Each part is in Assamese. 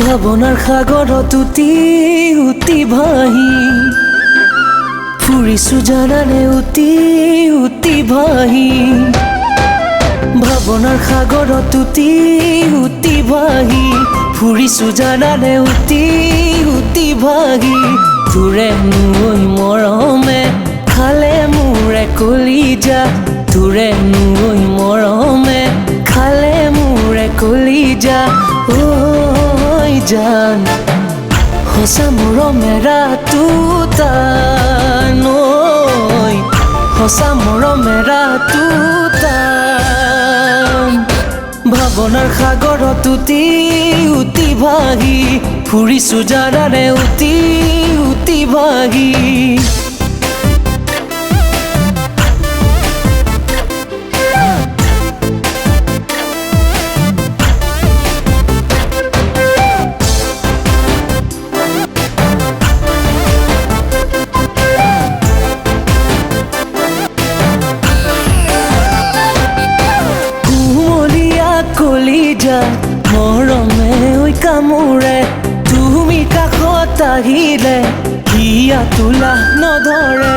ভাৱনাৰ সাগৰত উটি উটি ভাহি ফুৰিছো জানানে উটি উটি ভাহি ভাৱনাৰ সাগৰত উটি উটি ভাহি ফুৰিছো জানানে উটি উটি ভাহি তোৰে নৈ মৰমে খালে মোৰে কলিজা তোৰে নৈ মৰমে খালে মোৰে কলিজা ঐ জান সঁচা মৰমেৰা তুতান ঐ সঁচা মৰমেৰা তুতান ভাৱনাৰ সাগৰত উটি উটি ভাহি ফুৰিছো জানানে উটি উটি ভাহি কলিজা মৰমে ঐ কামোৰে তুমি কাষত আহিলে হিয়া তোলা নধৰে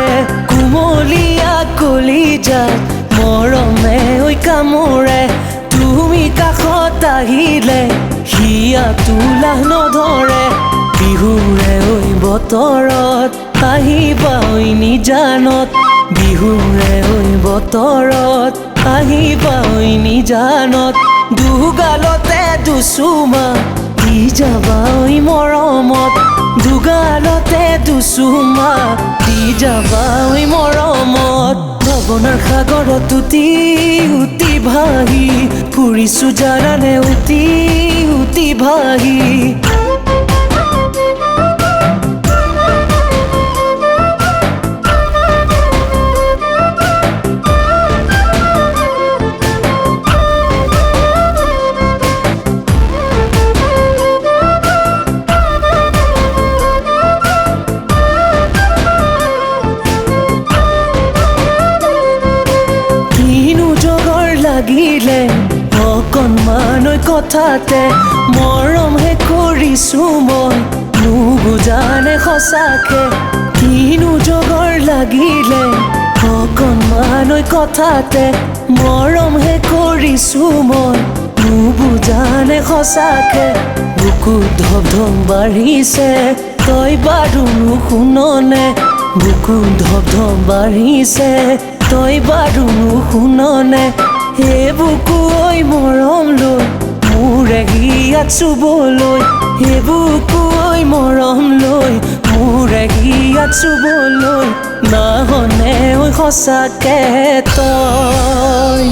কুমলীয়া কলিজা মৰমে ঐ কামোৰে তুমি কাষত আহিলে হিয়া তোলা নধৰে বিহুৰে ঐ বতৰত আহিবা ঐ নিজানত বিহুৰে ঐ বতৰত আহিবা ঐ নিজানত দুগালতে দুচুমা দি যাবা ঐ মৰমত দুগালতে দুচুমা দি যাবা ঐ মৰমত ভাৱনাৰ সাগৰত উটি উটি ভাহি ফুৰিছো জানানে উটি উটি ভাহি লাগিলে অকণমান ঐ কথাতে মৰমহে কৰিছো মই নুবুজানে সঁচাকে কিনো জগৰ লাগিলে অকণমান ঐ কথাতে মৰমহে কৰিছো মই নুবুজানে সঁচাকে বুকু ধপ ধপ বাঢ়িছে তই বাৰু নুশুননে বুকু ধপ ধপ বাঢ়িছে তই বাৰু নুশুননে হে বুকু ঐ মৰম লৈ মোৰে হিয়াত চুবলৈ হে বুকু ঐ মৰম লৈ মোৰে হিয়াত চুবলৈ নাহনে ঐ সঁচাকে তই